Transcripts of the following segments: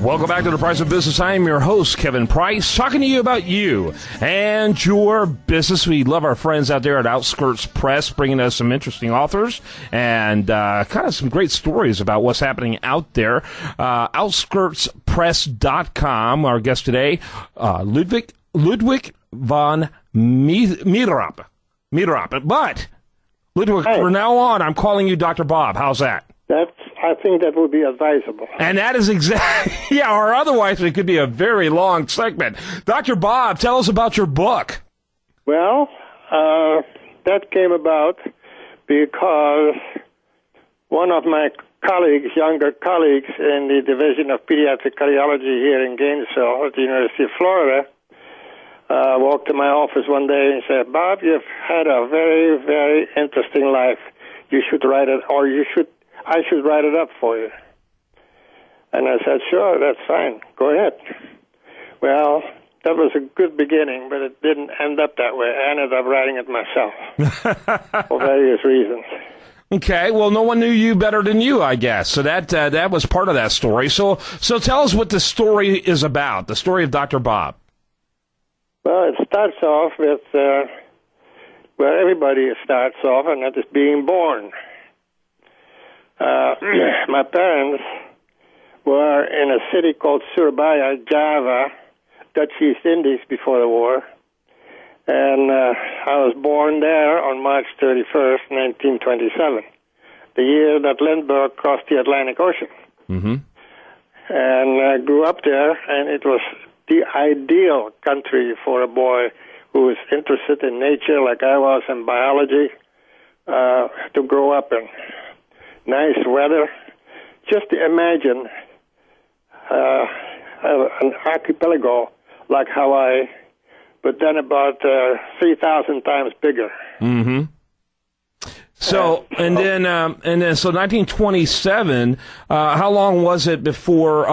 Welcome back to The Price of Business. I am your host, Kevin Price, talking to you about you and your business. We love our friends out there at Outskirts Press, bringing us some interesting authors and kind of some great stories about what's happening out there. OutskirtsPress.com. Our guest today, Lodewyk Van Mierop. But, Lodewyk, from now on, I'm calling you Dr. Bob. How's that? I think that would be advisable. And that is exactly, yeah, or otherwise it could be a very long segment. Dr. Bob, tell us about your book. Well, that came about because one of my younger colleagues in the Division of Pediatric Cardiology here in Gainesville at the University of Florida, walked to my office one day and said, "Bob, you've had a very, very interesting life. You should write it, or I should write it up for you." And I said, "Sure, that's fine. Go ahead." Well, that was a good beginning, but it didn't end up that way. I ended up writing it myself for various reasons. Okay, well, no one knew you better than you, I guess. So that was part of that story. So tell us what the story is about, the story of Dr. Bob. Well, it starts off with where everybody starts off, and that is being born. My parents were in a city called Surabaya, Java, Dutch East Indies before the war. And I was born there on March 31st, 1927, the year that Lindbergh crossed the Atlantic Ocean. Mm-hmm. And I grew up there, and it was the ideal country for a boy who was interested in nature like I was, in biology, to grow up in. Nice weather. Just imagine an archipelago like Hawaii, but then about 3,000 times bigger. Mm-hmm. So, so 1927. How long was it before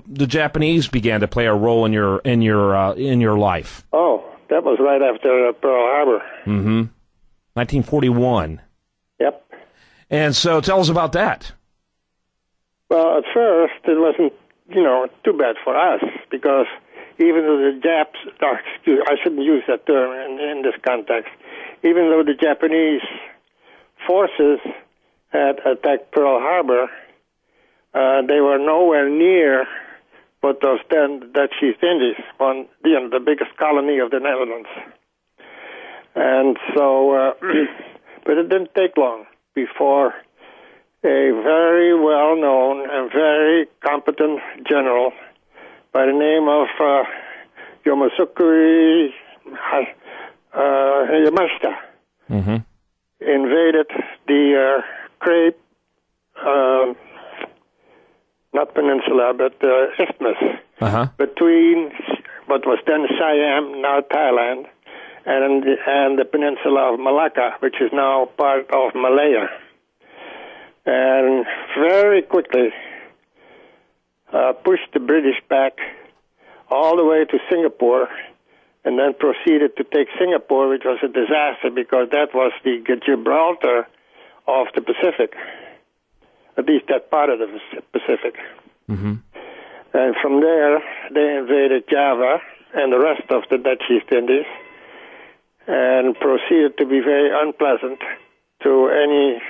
the Japanese began to play a role in your life? Oh, that was right after Pearl Harbor. Mm-hmm. 1941. Yep. And so tell us about that. Well, at first, it wasn't, too bad for us, because even though the Japs, I shouldn't use that term in this context, even though the Japanese forces had attacked Pearl Harbor, they were nowhere near what was then the Dutch East Indies, the biggest colony of the Netherlands. And so, but it didn't take long before a very well-known and very competent general by the name of Yomasukuri Yamashita invaded the Cape, not peninsula, but isthmus, between what was then Siam, now Thailand, and the peninsula of Malacca, which is now part of Malaya. And very quickly pushed the British back all the way to Singapore, and then proceeded to take Singapore, which was a disaster because that was the Gibraltar of the Pacific, at least that part of the Pacific. Mm-hmm. And from there, they invaded Java and the rest of the Dutch East Indies, and proceeded to be very unpleasant to any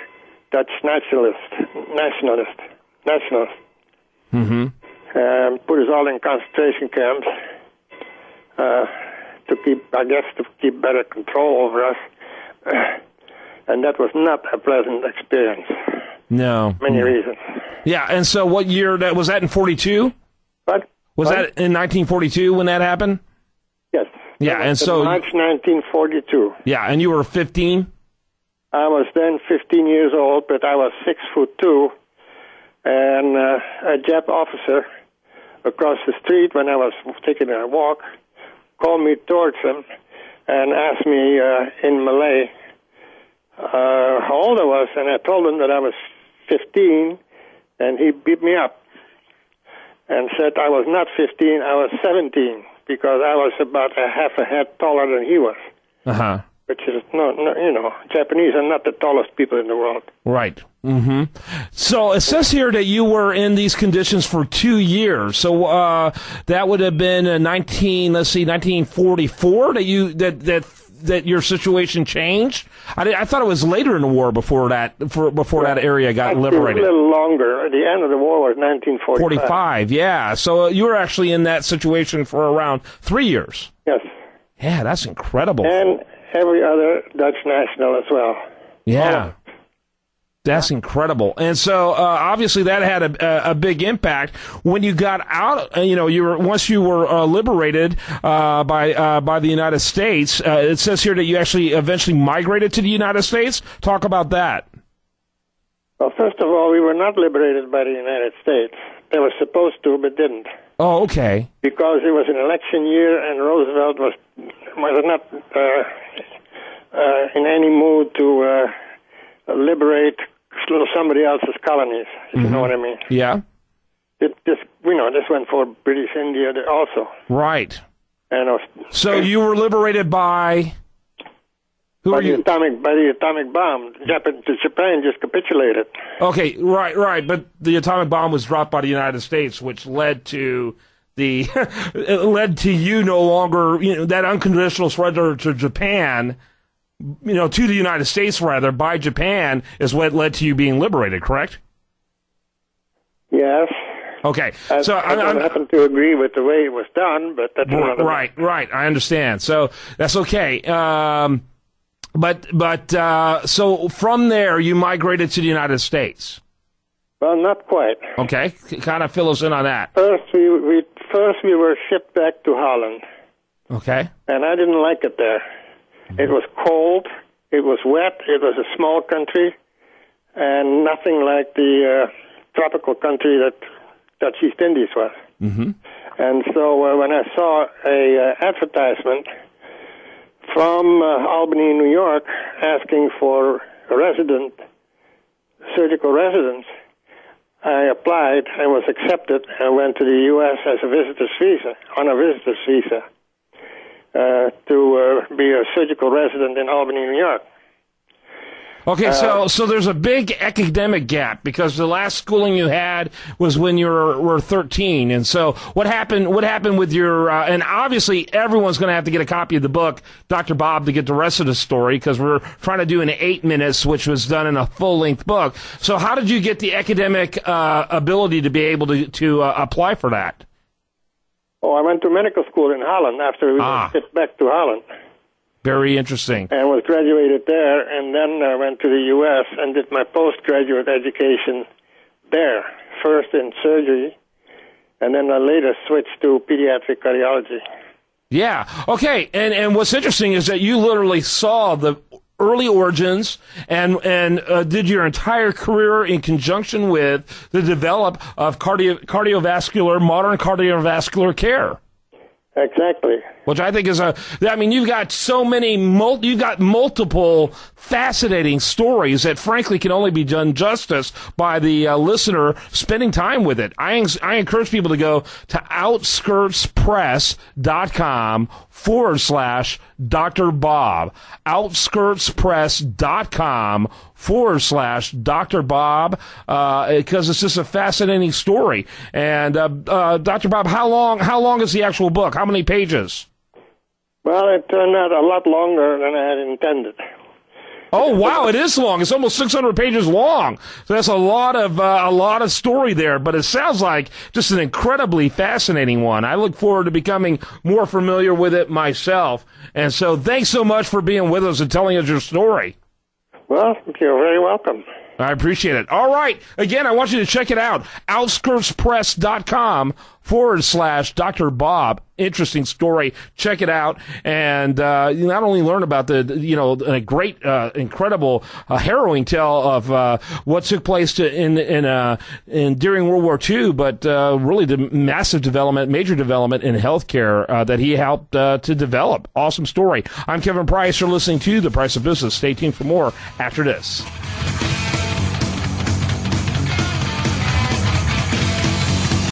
Dutch nationalist. Mm-hmm. Put us all in concentration camps to keep better control over us. And that was not a pleasant experience. No. Many reasons. Yeah, and so what year was that in 42? What? Was that in 1942 when that happened? Yes. Yeah, and so March 1942. Yeah, and you were 15? I was then 15 years old, but I was 6'2", and a Jap officer across the street when I was taking a walk called me towards him and asked me in Malay how old I was, and I told him that I was 15, and he beat me up and said I was not 15, I was 17, because I was about a half a head taller than he was. which is Japanese are not the tallest people in the world. Right. Mm-hmm. So it says here that you were in these conditions for 2 years. So that would have been 1944 that your situation changed. I thought it was later in the war before that area got liberated. A little longer. The end of the war was 1945. Yeah. So you were actually in that situation for around 3 years. Yes. Yeah, that's incredible. And every other Dutch national as well. Yeah. That's incredible. And so obviously that had a big impact when you got out. Once you were liberated by the United States. It says here that you actually eventually migrated to the United States. Talk about that. Well, first of all, we were not liberated by the United States. They were supposed to, but didn't. Oh, okay. Because it was an election year, and Roosevelt was not in any mood to liberate somebody else's colonies, if you know what I mean. Yeah. This went for British India also. Right. And so you were liberated by who by are you? By the atomic bomb. Japan just capitulated. Okay, right. But the atomic bomb was dropped by the United States, which led to you no longer, that unconditional surrender to Japan. To the United States, rather, by Japan, is what led to you being liberated, correct? Yes. Okay. I happen to agree with the way it was done, but that's another right. I understand. So that's okay. So from there, you migrated to the United States. Well, not quite. Okay. Kind of fill us in on that. First, we were shipped back to Holland. Okay. And I didn't like it there. It was cold, it was wet, it was a small country, and nothing like the tropical country that Dutch East Indies was. Mm-hmm. And so when I saw a advertisement from Albany, New York, asking for surgical residence, I applied and was accepted and went to the U.S. on a visitor's visa. To be a surgical resident in Albany, New York. Okay, so there's a big academic gap because the last schooling you had was when you were 13, and so what happened with your? And obviously, everyone's going to have to get a copy of the book, Dr. Bob, to get the rest of the story because we're trying to do an 8 minutes, which was done in a full-length book. So, how did you get the academic ability to be able to apply for that? Oh, I went to medical school in Holland after we were shipped back to Holland. Very interesting. And was graduated there, and then I went to the U.S. and did my postgraduate education there, first in surgery, and then I later switched to pediatric cardiology. Yeah. Okay. And what's interesting is that you literally saw the early origins and did your entire career in conjunction with the develop of modern cardiovascular care. Exactly. Which I think is you've got you've got multiple fascinating stories that frankly can only be done justice by the listener spending time with it. I encourage people to go to outskirtspress.com/Dr. Bob. outskirtspress.com/Dr. Bob, because it's just a fascinating story. And Dr. Bob, how long is the actual book? How many pages? Well, it turned out a lot longer than I had intended. Oh wow, it is long. It's almost 600 pages long. So that's a lot of story there. But it sounds like just an incredibly fascinating one. I look forward to becoming more familiar with it myself. And so, thanks so much for being with us and telling us your story. Well, you're very welcome. I appreciate it. All right. Again, I want you to check it out. outskirtspress.com/Dr. Bob. Interesting story. Check it out. And you not only learn about a great, incredible, harrowing tale of what took place during World War II, but really the major development in healthcare that he helped to develop. Awesome story. I'm Kevin Price. You're listening to The Price of Business. Stay tuned for more after this.